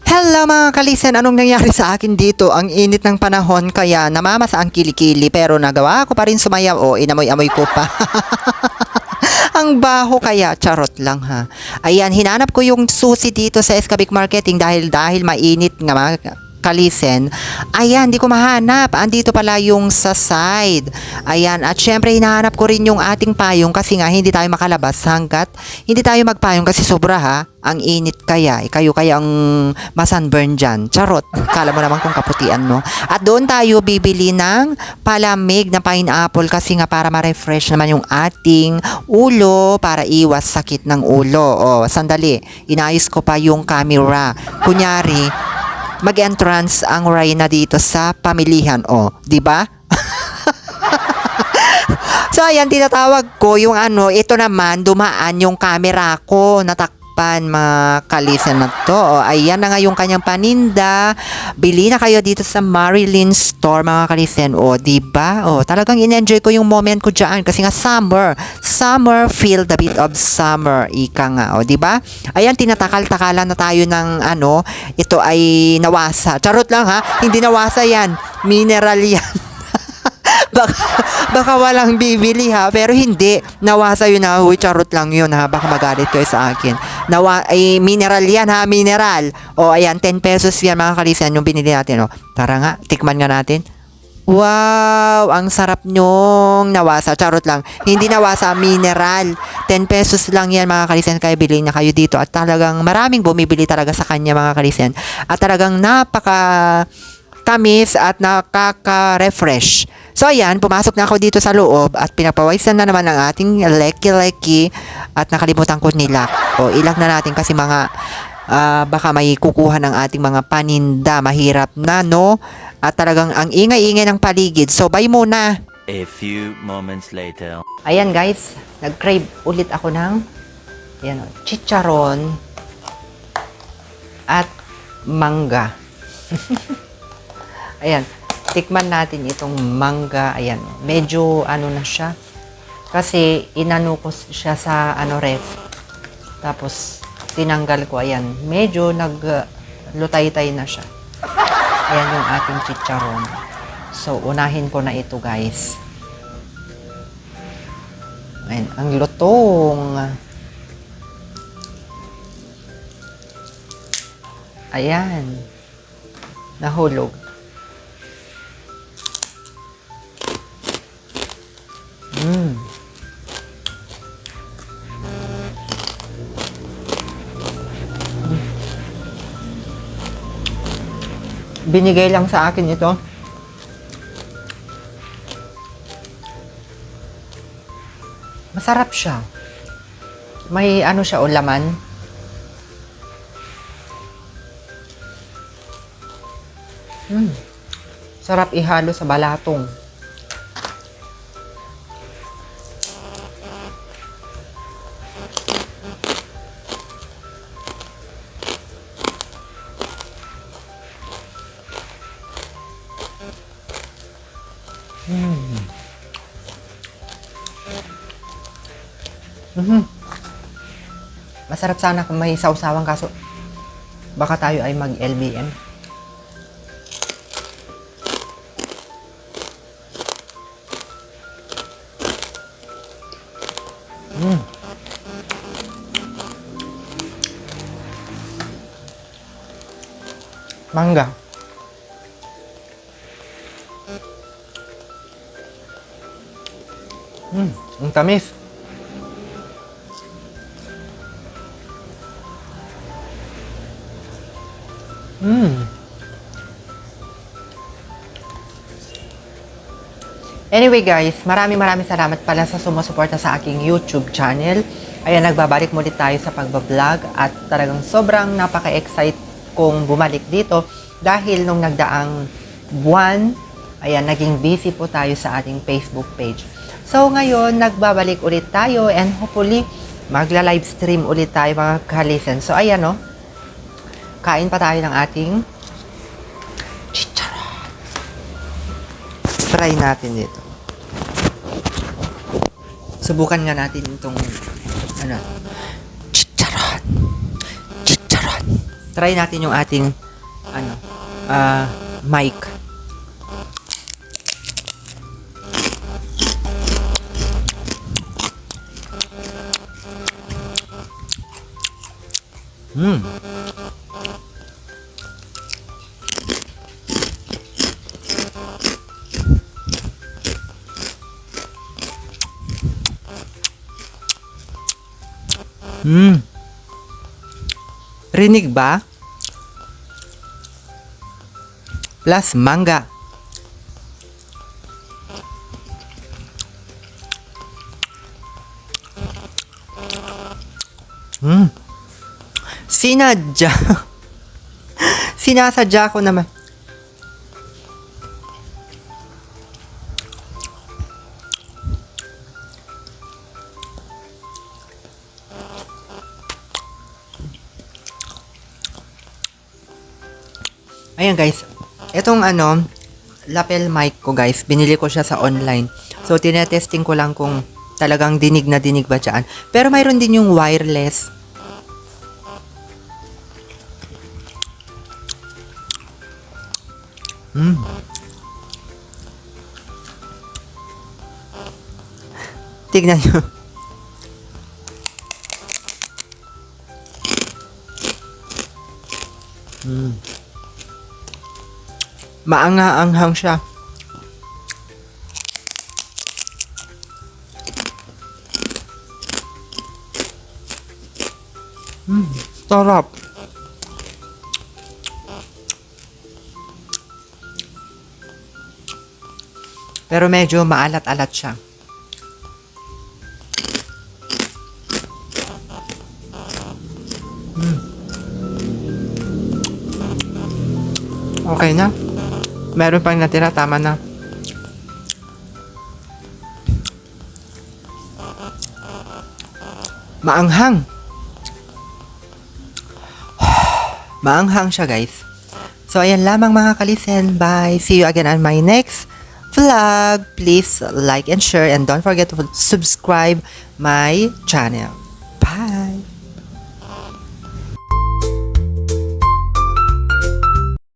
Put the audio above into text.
Hello mga kalisen, anong nangyari sa akin dito? Ang init ng panahon kaya namamasa ang kilikili pero nagawa ko pa rin sumayaw o inamoy-amoy ko pa. Ang baho kaya, charot lang ha. Ayan, hinanap ko yung susi dito sa Escabic Marketing dahil mainit nga mga kalisen. Ayan, di ko mahanap. Andito pala yung sa side. Ayan, at syempre hinahanap ko rin yung ating payong kasi nga hindi tayo makalabas hanggat hindi tayo magpayong kasi sobra ha. Ang init kaya. Kayo kaya ang masunburn dyan. Charot. Kala mo naman kung kaputian mo. At doon tayo bibili ng palamig na pineapple kasi nga para ma-refresh naman yung ating ulo para iwas sakit ng ulo. O, sandali. Inayos ko pa yung camera. Kunyari, mag-entrance ang Reyna dito sa pamilihan. O, di ba? So, ayan, tinatawag ko yung ito naman, dumaan yung camera ko, natakpan mga kalisen na to. O, ayan na nga yung kanyang paninda. Bili na kayo dito sa Marilyn Store, mga kalisen. O, diba? O, talagang in-enjoy ko yung moment ko dyan kasi nga summer, feel the beat of summer. Ika nga, o, diba? Ayan, tinatakal-takalan na tayo ng ito ay nawasa. Charot lang ha, hindi nawasa yan. Mineral yan. baka walang bibili ha, pero hindi. Nawasa yun ha. Uy, charot lang yun ha. Baka magalit kayo sa akin. Mineral yan ha, mineral. O, ayan, 10 pesos yan mga kalisen yung binili natin. O, tara nga, tikman nga natin. Wow, ang sarap nyong nawasa. Charot lang. Hindi nawasa, mineral. 10 pesos lang yan mga kalisen. Kaya bilhin na kayo dito. At talagang maraming bumibili talaga sa kanya mga kalisen. At talagang napaka tamis at nakaka-refresh. So ayan, pumasok na ako dito sa loob at pinagpawisan na naman ang ating leki-leki at nakalimutan ko nila. O ilag na natin kasi mga baka may kukuha ng ating mga paninda. Mahirap na, no? At talagang ang ingay-ingay ng paligid. So bye muna. A few moments later. Ayan guys, nag-crave ulit ako ng chicharon at mangga. Ayan, tikman natin itong mangga. Ayan, medyo na siya. Kasi inano ko siya sa ref. Tapos tinanggal ko. Ayan, medyo naglutay-tay na siya. Ayan yung ating chicharon. So, unahin ko na ito guys. Ayan, ang lutong. Ayan. Nahulog. Binigay lang sa akin ito. Masarap siya. May siya o laman. Sarap ihalo sa balatong. Masarap sana kung may sausawan kaso baka tayo ay mag-LBM. Mangga. Ang tamis. Anyway guys, maraming salamat pala sa sumusuporta sa aking YouTube channel. Ayan, nagbabalik muli tayo sa pagbablog at talagang sobrang napaka-excite kong bumalik dito dahil nung nagdaang buwan, ayan, naging busy po tayo sa ating Facebook page. So ngayon, nagbabalik ulit tayo and hopefully magla-live stream ulit tayo mga kalisen. So ayan kain pa tayo ng ating chicharon. Try natin dito. Subukan nga natin itong chicharon. try natin yung ating mic. Rinig ba? Plus mangga. Sinadya. Sinasadya ko naman. Ayan guys, etong lapel mic ko guys, binili ko siya sa online. So, tinetesting ko lang kung talagang dinig na dinig ba dyan. Pero mayroon din yung wireless. Tignan nyo. Maanga-anghang siya. Sarap. Pero medyo maalat-alat siya. Okay na. Meron pang natira, tama na. Maanghang. Maanghang siya, guys. So, ayan lamang mga kalisen. Bye. See you again on my next vlog. Please like and share and don't forget to subscribe my channel.